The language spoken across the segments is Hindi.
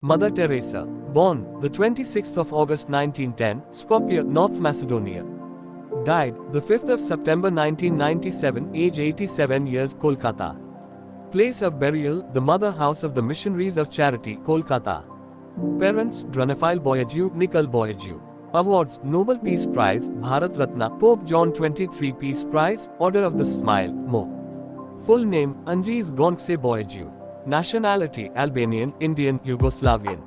Mother Teresa, born the 26th of August 1910, Skopje, North Macedonia. Died the 5th of September 1997, age 87 years, Kolkata. Place of burial, the Mother House of the Missionaries of Charity, Kolkata. Parents, Drunefile Boyajiu, Nicole Boyajiu. Awards, Nobel Peace Prize, Bharat Ratna, Pope John XXIII Peace Prize, Order of the Smile, Mo. Full name, Anjis Gonkse Boyajiu. Nationality, Albanian, Indian, Yugoslavian.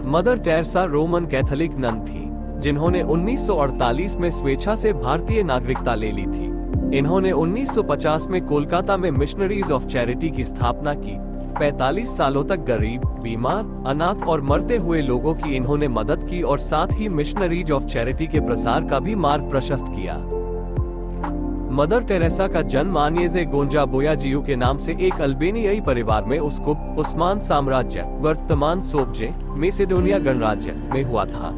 Mother Teresa Roman Catholic nun थी, जिन्होंने 1948 में स्वेच्छा से भारतीय नागरिकता ले ली थी। इन्होंने 1950 में कोलकाता में मिशनरीज ऑफ चैरिटी की स्थापना की। 45 सालों तक गरीब, बीमार, अनाथ और मरते हुए लोगों की इन्होंने मदद की और साथ ही मिशनरीज ऑफ चैरिटी के प्रसार का भी मार्ग प्रशस्त किया। मदर टेरेसा का जन्म आनियेजे गोंजा बोयाजियू के नाम से एक अल्बेनियाई परिवार में उस्कुप उस्मान साम्राज्य, वर्तमान सोबजे, मेसिडोनिया गणराज्य में हुआ था।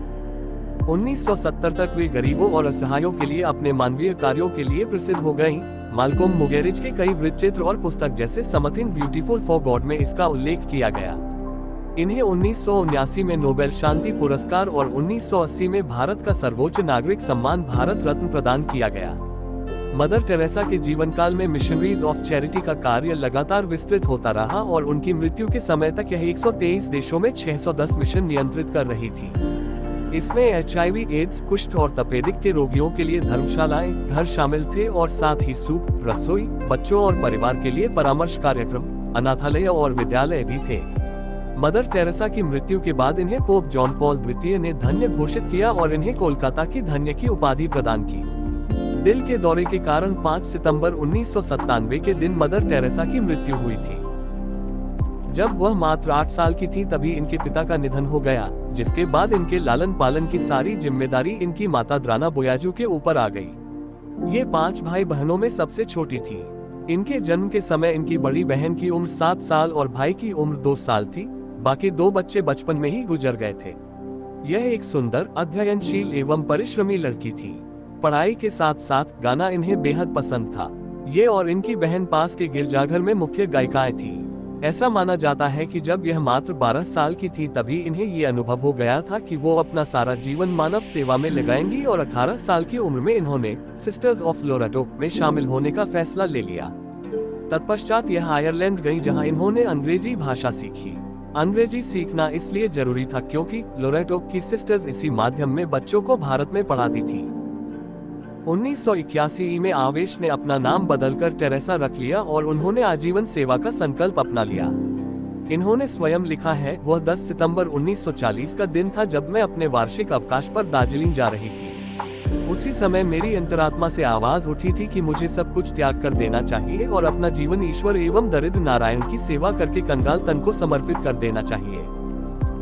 1970 तक वे गरीबों और असहायों के लिए अपने मानवीय कार्यों के लिए प्रसिद्ध हो गईं। माल्कोम मुगेरिज के कई वृत्तचित्र और पुस्तक जैसे समथिंग ब्यूटीफुल फॉर गॉड में इसका उल्लेख किया गया। इन्हें 1979 में नोबेल शांति पुरस्कार और 1980 में भारत का सर्वोच्च नागरिक सम्मान भारत रत्न प्रदान किया गया। मदर टेरेसा के जीवन काल में मिशनरीज ऑफ चैरिटी का कार्य लगातार विस्तृत होता रहा और उनकी मृत्यु के समय तक यह 123 देशों में 610 मिशन नियंत्रित कर रही थी। इसमें HIV, एड्स, कुष्ठ और तपेदिक के रोगियों के लिए धर्मशालाएं, घर शामिल थे और साथ ही सूप, रसोई, बच्चों और परिवार के लिए परामर्श कार्यक्रम, अनाथालय और विद्यालय भी थे। मदर टेरेसा की मृत्यु के बाद इन्हें पोप जॉन पॉल द्वितीय ने धन्य घोषित किया और इन्हें कोलकाता की धन्य की उपाधि प्रदान की। दिल के दौरे के कारण 5 सितंबर 1997 के दिन मदर टेरेसा की मृत्यु हुई थी। जब वह मात्र 8 साल की थी तभी इनके पिता का निधन हो गया, जिसके बाद इनके लालन पालन की सारी जिम्मेदारी इनकी माता द्राना बोयाजू के ऊपर आ गई। ये 5 भाई बहनों में सबसे छोटी थी। इनके जन्म के समय इनकी बड़ी बहन की उम्र 7 साल और भाई की उम्र 2 साल थी। बाकी 2 बच्चे बचपन में ही गुजर गए थे। यह एक सुंदर, अध्ययनशील एवं परिश्रमी लड़की थी। पढ़ाई के साथ साथ गाना इन्हें बेहद पसंद था। ये और इनकी बहन पास के गिरजाघर में मुख्य गायिकाएं थी। ऐसा माना जाता है कि जब यह मात्र 12 साल की थी तभी इन्हें ये अनुभव हो गया था कि वो अपना सारा जीवन मानव सेवा में लगाएंगी और 18 साल की उम्र में इन्होंने सिस्टर्स ऑफ लोरेटो में शामिल होने का फैसला ले लिया। तत्पश्चात यह आयरलैंड गई, जहां इन्होंने अंग्रेजी भाषा सीखी। अंग्रेजी सीखना इसलिए जरूरी था क्योंकि लोरेटो की सिस्टर्स इसी माध्यम में बच्चों को भारत में पढ़ाती थी। 1981 में आवेश ने अपना नाम बदलकर टेरेसा रख लिया और उन्होंने आजीवन सेवा का संकल्प अपना लिया। इन्होंने स्वयं लिखा है, वह 10 सितंबर 1940 का दिन था जब मैं अपने वार्षिक अवकाश पर दार्जिलिंग जा रही थी। उसी समय मेरी अंतरात्मा से आवाज उठी थी कि मुझे सब कुछ त्याग कर देना चाहिए और अपना जीवन ईश्वर एवं दरिद्र नारायण की सेवा करके कंगाल तन को समर्पित कर देना चाहिए।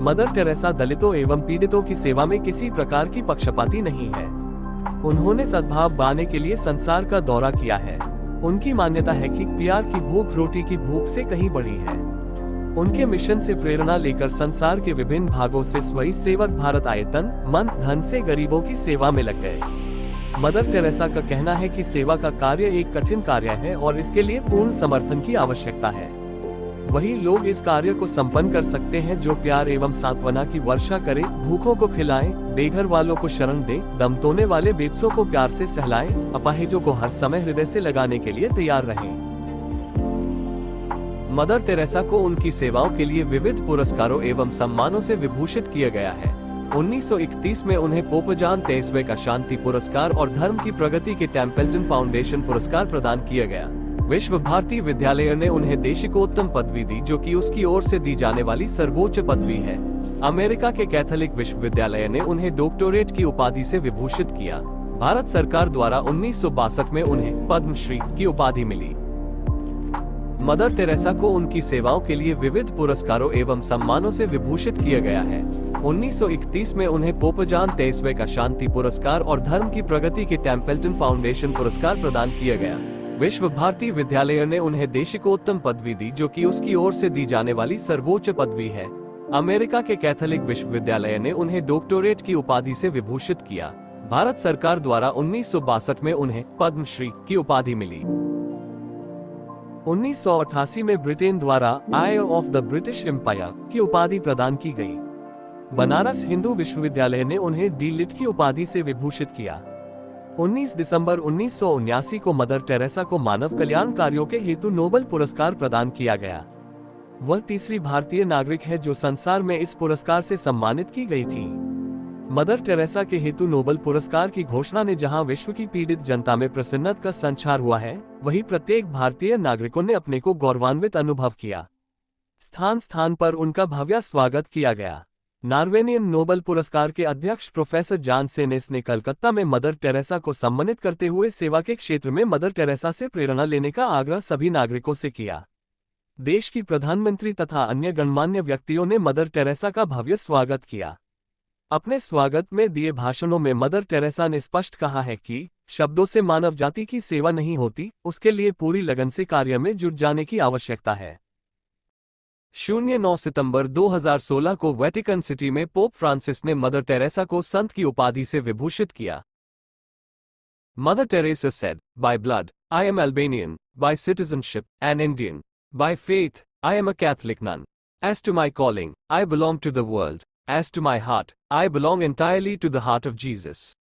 मदर टेरेसा दलितों एवं पीड़ितों की सेवा में किसी प्रकार की पक्षपाती नहीं है। उन्होंने सद्भाव पाने के लिए संसार का दौरा किया है। उनकी मान्यता है कि प्यार की भूख रोटी की भूख से कहीं बड़ी है। उनके मिशन से प्रेरणा लेकर संसार के विभिन्न भागों से स्वयं सेवक भारत आए, तन, मन, धन से गरीबों की सेवा में लग गए। मदर टेरेसा का कहना है कि सेवा का कार्य एक कठिन कार्य है और इसके लिए पूर्ण समर्थन की आवश्यकता है। वही लोग इस कार्य को संपन्न कर सकते हैं जो प्यार एवं सांत्वना की वर्षा करें, भूखों को खिलाएं, बेघर वालों को शरण दें, दम तोड़ने वाले बेबसों को प्यार से सहलाएं, अपाहिजों को हर समय हृदय से लगाने के लिए तैयार रहें। मदर टेरेसा को उनकी सेवाओं के लिए विविध पुरस्कारों एवं सम्मानों से विभूषित किया गया है। 1931 में उन्हें पोप जॉन XXIII का शांति पुरस्कार और धर्म की प्रगति के टेम्पल्टन फाउंडेशन पुरस्कार प्रदान किया गया। विश्व भारती विद्यालय ने उन्हें देशिकोत्तम पदवी दी, जो कि उसकी ओर से दी जाने वाली सर्वोच्च पदवी है। अमेरिका के कैथोलिक विश्वविद्यालय ने उन्हें डॉक्टरेट की उपाधि से विभूषित किया। भारत सरकार द्वारा 1962 में उन्हें पद्मश्री की उपाधि मिली। मदर टेरेसा को उनकी सेवाओं के लिए विविध पुरस्कारों एवं सम्मानों से विभूषित किया गया है। 1931 में उन्हें पोप जॉन XXIII का शांति पुरस्कार और धर्म की प्रगति के टेम्पल्टन फाउंडेशन पुरस्कार प्रदान किया गया। विश्व भारती विद्यालय ने उन्हें देशिकोत्तम पदवी दी, जो कि उसकी ओर से दी जाने वाली सर्वोच्च पदवी है। अमेरिका के कैथोलिक विश्वविद्यालय ने उन्हें डॉक्टरेट की उपाधि से विभूषित किया। भारत सरकार द्वारा 1962 में उन्हें पद्मश्री की उपाधि मिली। 1988 में ब्रिटेन द्वारा आई ऑफ द ब्रिटिश एम्पायर की उपाधि प्रदान की गई। बनारस हिंदू विश्वविद्यालय ने उन्हें डी लिट की उपाधि से विभूषित किया। 19 दिसंबर 1979 को मदर टेरेसा को मानव कल्याण कार्यों के हेतु नोबेल पुरस्कार प्रदान किया गया। वह तीसरी भारतीय नागरिक है जो संसार में इस पुरस्कार से सम्मानित की गई थी। मदर टेरेसा के हेतु नोबेल पुरस्कार की घोषणा ने जहां विश्व की पीड़ित जनता में प्रसन्नता का संचार हुआ है, वहीं प्रत्येक भारतीय नागरिकों ने अपने को गौरवान्वित अनुभव किया। स्थान स्थान पर उनका भव्य स्वागत किया गया। नॉर्वेनियन नोबेल पुरस्कार के अध्यक्ष प्रोफेसर जॉन सेनेस ने कलकत्ता में मदर टेरेसा को सम्मानित करते हुए सेवा के क्षेत्र में मदर टेरेसा से प्रेरणा लेने का आग्रह सभी नागरिकों से किया। देश की प्रधानमंत्री तथा अन्य गणमान्य व्यक्तियों ने मदर टेरेसा का भव्य स्वागत किया। अपने स्वागत में दिए भाषणों में मदर टेरेसा ने स्पष्ट कहा है कि शब्दों से मानव जाति की सेवा नहीं होती, उसके लिए पूरी लगन से कार्य में जुट जाने की आवश्यकता है। 9 सितंबर 2016 को वेटिकन सिटी में पोप फ्रांसिस ने मदर टेरेसा को संत की उपाधि से विभूषित किया। Mother Teresa said, "By blood, I am Albanian, by citizenship, an Indian. By faith, I am a Catholic nun. As to my calling, I belong to the world. As to my heart, I belong entirely to the heart of Jesus."